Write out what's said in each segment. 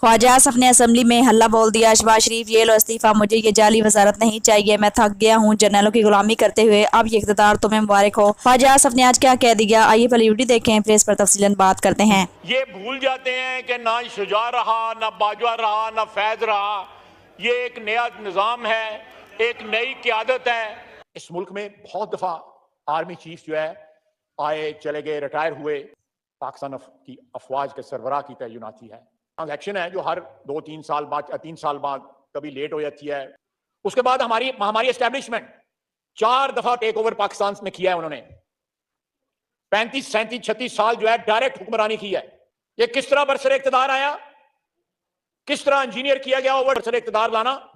ख्वाजा आसफ ने असम्बली में हल्ला बोल दिया। शहबाज शरीफ ये लो इस्तीफा, मुझे ये जाली वजारत नहीं चाहिए, मैं थक गया हूँ जनरलों की गुलामी करते हुए, अब ये इख्तियार तुम्हें मुबारक हो। ख्वाजा आसफ ने आज क्या कह दिया, आइए पहले वीडियो देखें, फिर इस पर तफसीलन बात करते हैं। ये भूल जाते हैं कि ना शुजा रहा, ना बाजवा रहा, ना फैज रहा। ये एक नया निज़ाम है, एक नई क़यादत है। इस मुल्क में बहुत दफा आर्मी चीफ जो है आए चले गए, रिटायर हुए। पाकिस्तान की अफवाज के सरबराह की तैनाती है। इलेक्शन है जो हर 2-3 साल बाद, 3 साल बाद कभी लेट हो जाती है। उसके बाद हमारी एस्टेब्लिशमेंट 4 दफा टेक ओवर पाकिस्तान में किया है उन्होंने। 35, 37, 36 साल जो है डायरेक्ट हुक्मरानी की है। ये किस तरह बरसर इक़्तिदार आया, किस तरह इंजीनियर किया गया ओवर बरसर इक़्तिदार लाना।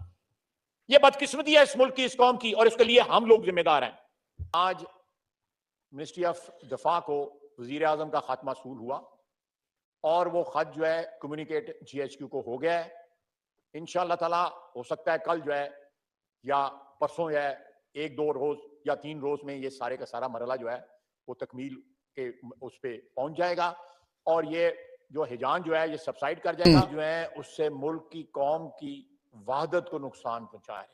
ये बदकिस्मती है इस मुल्क की, इस कौम की, और इसके लिए हम लोग जिम्मेदार हैं। आज मिनिस्ट्री ऑफ दफा को वजीर आजम का खत मौसूल हुआ और वो खत जो है कम्युनिकेट GHQ को हो गया है। इंशाअल्लाह ताला हो सकता है कल जो है या परसों जो है 1-2 रोज या 3 रोज में ये सारे का सारा मरला जो है वो तकमील के उस पर पहुंच जाएगा और ये जो हिजान जो है ये सबसाइड कर जाएगा। जो है उससे मुल्क की, कौम की वहदत को नुकसान पहुंचा रहे हैं,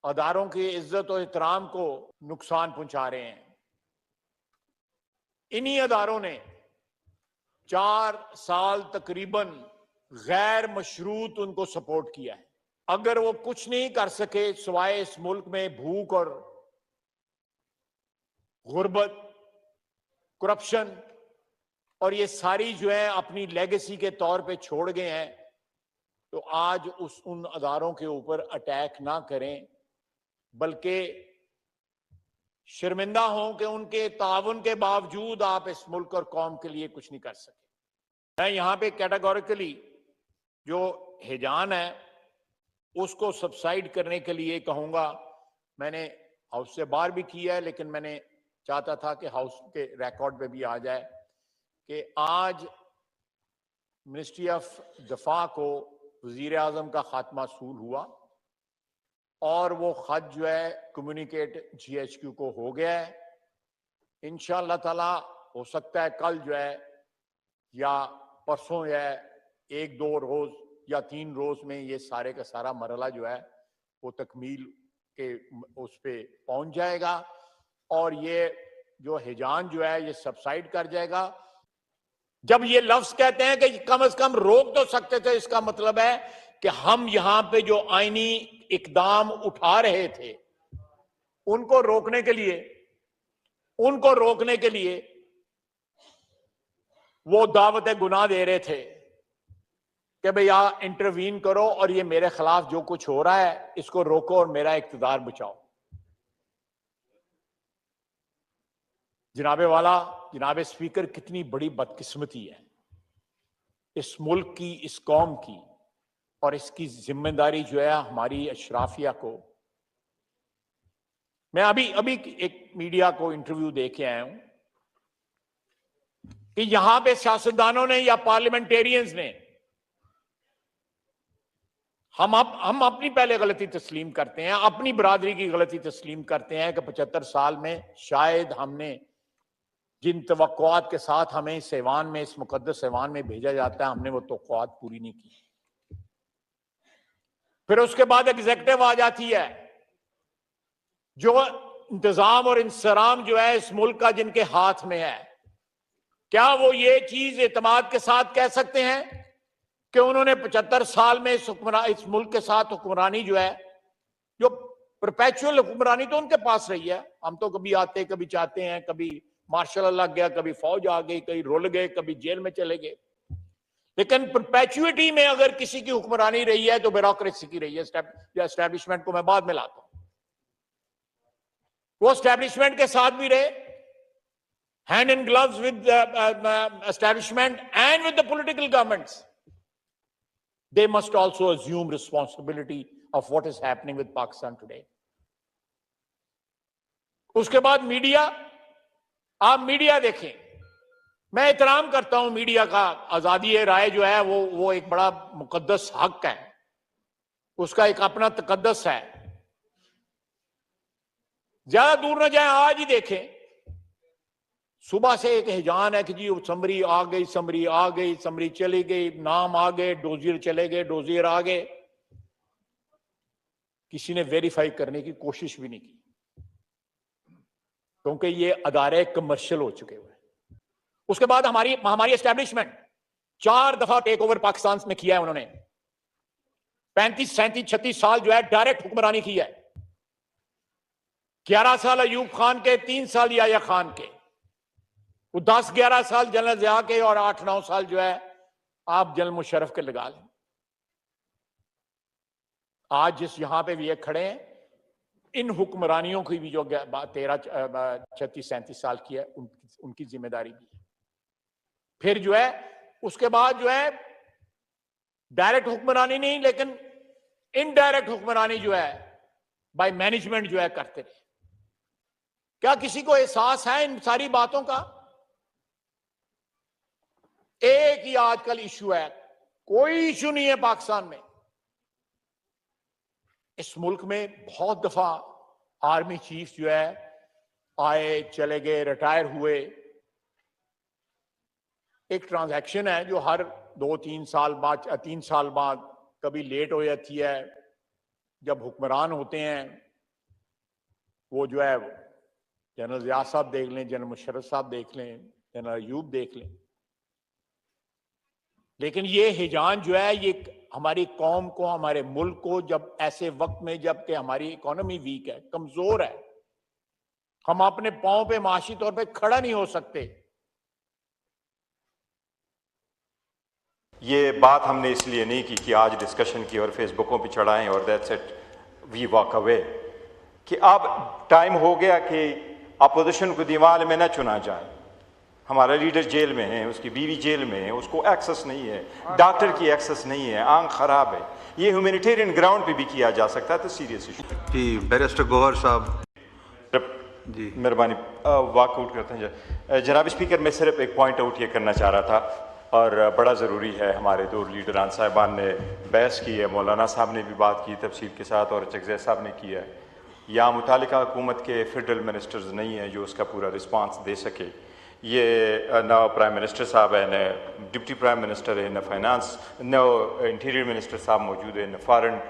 अदारों की इज्जत और एहतराम को नुकसान पहुंचा रहे हैं। इन्हीं अदारों ने 4 साल तकरीबन गैर मशरूत उनको सपोर्ट किया है। अगर वो कुछ नहीं कर सके सिवाय इस मुल्क में भूख और गुर्बत, करप्शन और ये सारी जो है अपनी लेगेसी के तौर पे छोड़ गए हैं, तो आज उन अदारों के ऊपर अटैक ना करें, बल्कि शर्मिंदा हों कि उनके ताउन के बावजूद आप इस मुल्क और कौम के लिए कुछ नहीं कर सके। मैं यहां पे कैटेगोरिकली जो हिजान है उसको सबसाइड करने के लिए कहूंगा। मैंने हाउस से बाहर भी किया है, लेकिन मैंने चाहता था कि हाउस के रिकॉर्ड पे भी आ जाए कि आज मिनिस्ट्री ऑफ दफा को वजीर आजम का खत मौसूल हुआ और वो खत जो है कम्युनिकेट GHQ को हो गया है। इंशाअल्लाह ताला हो सकता है कल जो है या परसों जो है 1-2 रोज या 3 रोज में ये सारे का सारा मरला जो है वो तकमील के उस पे पहुंच जाएगा और ये जो हिजान जो है ये सबसाइड कर जाएगा। जब ये लफ्ज कहते हैं कि कम से कम रोक तो सकते थे, इसका मतलब है कि हम यहां पे जो आईनी इकदाम उठा रहे थे उनको रोकने के लिए वो दावत गुनाह दे रहे थे कि भैया इंटरवीन करो और ये मेरे खिलाफ जो कुछ हो रहा है इसको रोको और मेरा इख्तिदार बचाओ। जनाबे वाला, जनाबे स्पीकर, कितनी बड़ी बदकिस्मती है इस मुल्क की, इस कौम की, और इसकी जिम्मेदारी जो है हमारी अशराफिया को। मैं अभी एक मीडिया को इंटरव्यू दे के आया हूं कि यहां पे सियासतदानों ने या पार्लियामेंटेरियंस ने हम अपनी पहले गलती तस्लीम करते हैं, अपनी बरादरी की गलती तस्लीम करते हैं कि 75 साल में शायद हमने जिन तवक्कुआत के साथ हमें इस ऐवान में, इस मुकद्दस ऐवान में भेजा जाता है, हमने वो तवक्कुआत पूरी नहीं की। फिर उसके बाद एग्जीक्यूटिव आ जाती है जो इंतजाम और इंसराम जो है इस मुल्क का जिनके हाथ में है। क्या वो ये चीज एतमाद के साथ कह सकते हैं कि उन्होंने 75 साल में इस मुल्क के साथ हुक्मरानी जो है, जो परपेचुअल हुक्मरानी तो उनके पास रही है। हम तो कभी आते, कभी चाहते हैं, कभी मार्शल लग गया, कभी फौज आ गई, कहीं रुल गए, कभी जेल में चले गए, लेकिन परपेचुइटी में अगर किसी की हुक्मरानी रही है तो ब्यूरोक्रेसी की रही है। एस्टैब्लिशमेंट को मैं बाद में लाता हूं, वो एस्टैब्लिशमेंट के साथ भी रहे, hand in gloves with establishment and with the political governments. They must also assume responsibility of what is happening with Pakistan today. उसके बाद मीडिया, आप मीडिया देखें। मैं एहतराम करता हूं मीडिया का, आजादी राय जो है वो एक बड़ा मुकद्दस हक है, उसका एक अपना तकद्दस है। ज्यादा दूर न जाए, आज ही देखें सुबह से एक हिजान है कि जी समरी आ गई, समरी आ गई, समरी चली गई, नाम आ गए, डोजियर चले गए, डोजियर आ गए। किसी ने वेरीफाई करने की कोशिश भी नहीं की, क्योंकि ये अदारे कमर्शियल हो चुके हुए। उसके बाद हमारी एस्टैब्लिशमेंट 4 दफा टेक ओवर पाकिस्तान में किया है उन्होंने। 35, 37, 36 साल जो है डायरेक्ट हुक्मरानी की है। 11 साल अयूब खान के, 3 साल याया खान के, वो 10-11 साल जनरल ज़िया के और 8-9 साल जो है आप जनरल मुशर्रफ के लगा लें। आज जिस यहां पे ये खड़े हैं, इन हुक्मरानियों की भी जो 13, 36, 37 साल की है, उनकी जिम्मेदारी भी है। फिर जो है उसके बाद जो है डायरेक्ट हुक्मरानी नहीं, लेकिन इनडायरेक्ट हुक्मरानी जो है बाय मैनेजमेंट जो है करते रहे। क्या किसी को एहसास है इन सारी बातों का? एक ही आजकल इशू है, कोई इशू नहीं है पाकिस्तान में। इस मुल्क में बहुत दफा आर्मी चीफ जो है आए, चले गए, रिटायर हुए। एक ट्रांजैक्शन है जो हर 2-3 साल बाद, 3 साल बाद कभी लेट हो जाती है। जब हुक्मरान होते हैं वो जो है जनरल ज़िया साहब देख लें, जनरल मुशर्रफ साहब देख लें, जनरल अयूब देख लें, लेकिन ये हिजान जो है ये हमारी कौम को, हमारे मुल्क को, जब ऐसे वक्त में जबकि हमारी इकोनॉमी वीक है, कमजोर है, हम अपने पांव पे माशी तौर पे खड़ा नहीं हो सकते। ये बात हमने इसलिए नहीं की कि आज डिस्कशन की और फेसबुकों पे चढ़ाएं और that's it we walk away, कि अब टाइम हो गया कि अपोजिशन को दीवार में न चुना जाए। हमारा लीडर जेल में है, उसकी बीवी जेल में है, उसको एक्सेस नहीं है, डॉक्टर की एक्सेस नहीं है, आंख खराब है। ये ह्यूमैनिटेरियन ग्राउंड पे भी किया जा सकता है, तो सीरियस इशू। जी बैरिस्टर गौहर साहब जी मेहरबानी, वॉकआउट करते हैं। जनाब स्पीकर, मैं सिर्फ एक पॉइंट आउट ये करना चाह रहा था और बड़ा ज़रूरी है। हमारे 2 लीडरान साहिबान ने बहस की है, मौलाना साहब ने भी बात की तफसील के साथ और चकज़ई साहब ने किया है। यहाँ मुतालिका हुकूमत के फेडरल मिनिस्टर्स नहीं हैं जो उसका पूरा रिस्पांस दे सके। ये न प्राइम मिनिस्टर साहब है, न डिप्टी प्राइम मिनिस्टर है, न फाइनेंस, न इंटीरियर मिनिस्टर साहब मौजूद है, न फॉरेन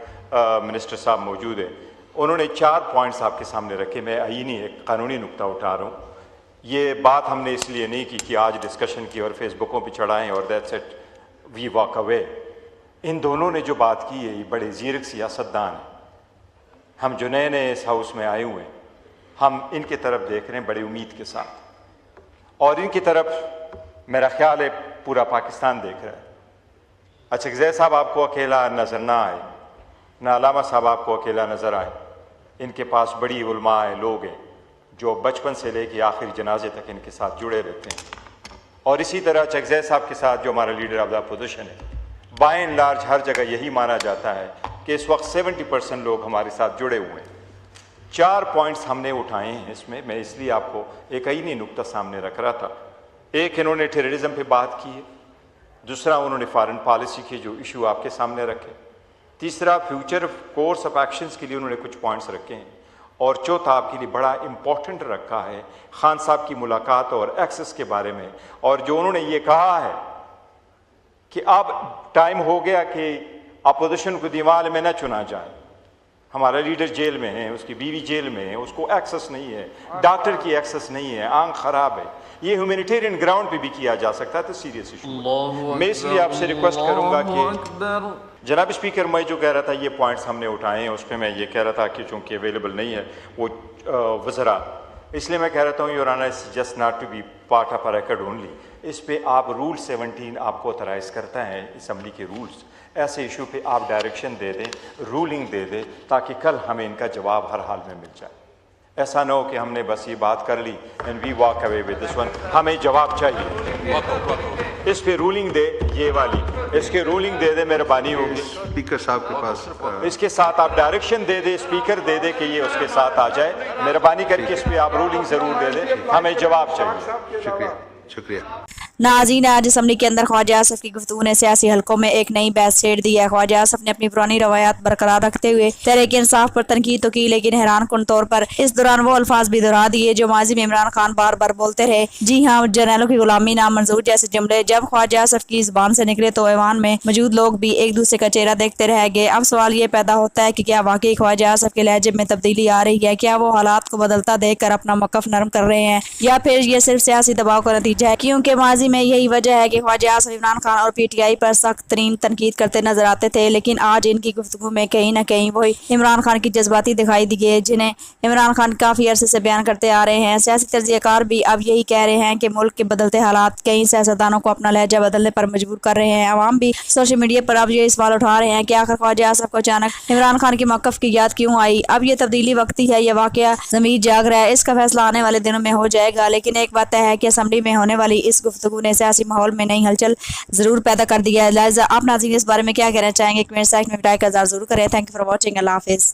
मिनिस्टर साहब मौजूद है। उन्होंने 4 पॉइंट्स आपके सामने रखे। मैं आईनी एक कानूनी नुक्ता उठा रहा हूँ। ये बात हमने इसलिए नहीं की कि आज डिस्कशन की और फेसबुकों पे चढ़ाएं और that's it we walk away. इन दोनों ने जो बात की है ये बड़े ज़ीरक सियासतदान हैं। हम जो नए नए इस हाउस में आए हुए हैं, हम इनके तरफ देख रहे हैं बड़ी उम्मीद के साथ, और इनकी तरफ मेरा ख्याल है पूरा पाकिस्तान देख रहा है। अच्छा, चकज़ई साहब आपको अकेला नज़र ना आए, ना अलामा साहब आपको अकेला नज़र आए। इनके पास बड़ी उलमा है, लोग हैं जो बचपन से लेके आखिरी जनाजे तक इनके साथ जुड़े रहते हैं। और इसी तरह चकज़ई साहब के साथ जो हमारा लीडर ऑफ द अपोजिशन है, बाय एंड लार्ज हर जगह यही माना जाता है कि इस वक्त 70% लोग हमारे साथ जुड़े हुए हैं। 4 पॉइंट्स हमने उठाए हैं इसमें। मैं इसलिए आपको एक आईनी नुक्ता सामने रख रहा था। एक, इन्होंने टेररिज्म पे बात की है। दूसरा, उन्होंने फॉरेन पॉलिसी के जो इशू आपके सामने रखे। तीसरा, फ्यूचर कोर्स ऑफ एक्शंस के लिए उन्होंने कुछ पॉइंट्स रखे हैं। और चौथा, आपके लिए बड़ा इंपॉर्टेंट रखा है खान साहब की मुलाकात और एक्सेस के बारे में, और जो उन्होंने ये कहा है कि अब टाइम हो गया कि अपोजिशन को दीवार में न चुना जाए। हमारा लीडर जेल में है, उसकी बीवी जेल में है, उसको एक्सेस नहीं है, डॉक्टर की एक्सेस नहीं है, आंख खराब है। ये ह्यूमैनिटेरियन ग्राउंड पे भी किया जा सकता है, तो सीरियस इशू। मैं इसलिए आपसे रिक्वेस्ट करूंगा कि जनाब स्पीकर, मैं जो कह रहा था ये पॉइंट्स हमने उठाए हैं, उस पर मैं ये कह रहा था कि चूँकि अवेलेबल नहीं है वो वज़रा, इसलिए मैं कह रहा हूँ your honour just not to be part of a record only. इस पे आप रूल 17 आपको ऑथराइज़ करता है असम्बली के रूल्स। ऐसे इशू पे आप डायरेक्शन दे दें, रूलिंग दे दें, ताकि कल हमें इनका जवाब हर हाल में मिल जाए। ऐसा ना हो कि हमने बस ये बात कर ली and we walk away with this one. हमें जवाब चाहिए। इस पे रूलिंग दे, ये वाली इसके रूलिंग दे दे, मेहरबानी होगी। स्पीकर साहब के पास इसके साथ आप डायरेक्शन दे दे, स्पीकर दे दे कि ये उसके साथ आ जाए। मेहरबानी करके इस पे आप रूलिंग ज़रूर दे दें, हमें जवाब चाहिए। शुक्रिया शुक्रिया। नाज़रीन, आज असम्बली के अंदर ख्वाजा आसिफ की गुफ्तगू ने सियासी हलकों में एक नई बहस छेड़ दी है। ख्वाजा आसिफ ने अपनी पुरानी रवायात बरकरार रखते हुए तहरीक इंसाफ पर तनकीद तो की, लेकिन हैरान कुन तौर पर इस दौरान वो अल्फाज भी दोहरा दिए जो माजी में इमरान खान बार बार बोलते रहे। जी हाँ, जर्नैलों की गुलामी नामंजूर जैसे जुमले जब ख्वाजा आसिफ की जुबान से निकले तो ऐवान में मौजूद लोग भी एक दूसरे का चेहरा देखते रह गए। अब सवाल ये पैदा होता है कि क्या वाकई ख्वाजा आसिफ के लहजे में तब्दीली आ रही है? क्या वो हालात को बदलता देखकर अपना मौक़िफ़ नरम कर रहे हैं, या फिर ये सिर्फ सियासी दबाव का नतीजा है? क्योंकि माजी में यही वजह है कि ख्वाजा आसिफ इमरान खान और PTI पर सख्त तरीन तनकीद करते नजर आते थे, लेकिन आज इनकी गुफ्तगू में कहीं ना कहीं वही इमरान खान की जज्बाती दिखाई दिए जिन्हें इमरान खान काफ़ी अरसे से बयान करते आ रहे हैं। सियासी तजज़ियाकार भी अब यही कह रहे हैं कि मुल्क के बदलते हालात कई सियासतदानों को अपना लहजा बदलने पर मजबूर कर रहे हैं। आवाम भी सोशल मीडिया पर अब ये सवाल उठा रहे हैं कि आखिर ख्वाजा आसिफ को अचानक इमरान खान के मौक़िफ़ की याद क्यों आई? अब ये तब्दीली वक्ती है या वाकया ज़मीर जाग रहा है? इसका फैसला आने वाले दिनों में हो जाएगा, लेकिन एक बात तय है कि असम्बली में होने वाली इस गुफ्तगू ने सियासी माहौल में नई हलचल जरूर पैदा कर दिया है। लिहाजा आप नाज़रीन इस बारे में क्या कहना चाहेंगे? कमेंट सेक्शन में बताएं, जरूर करें। Thank you for watching. अल्लाह हाफिज़।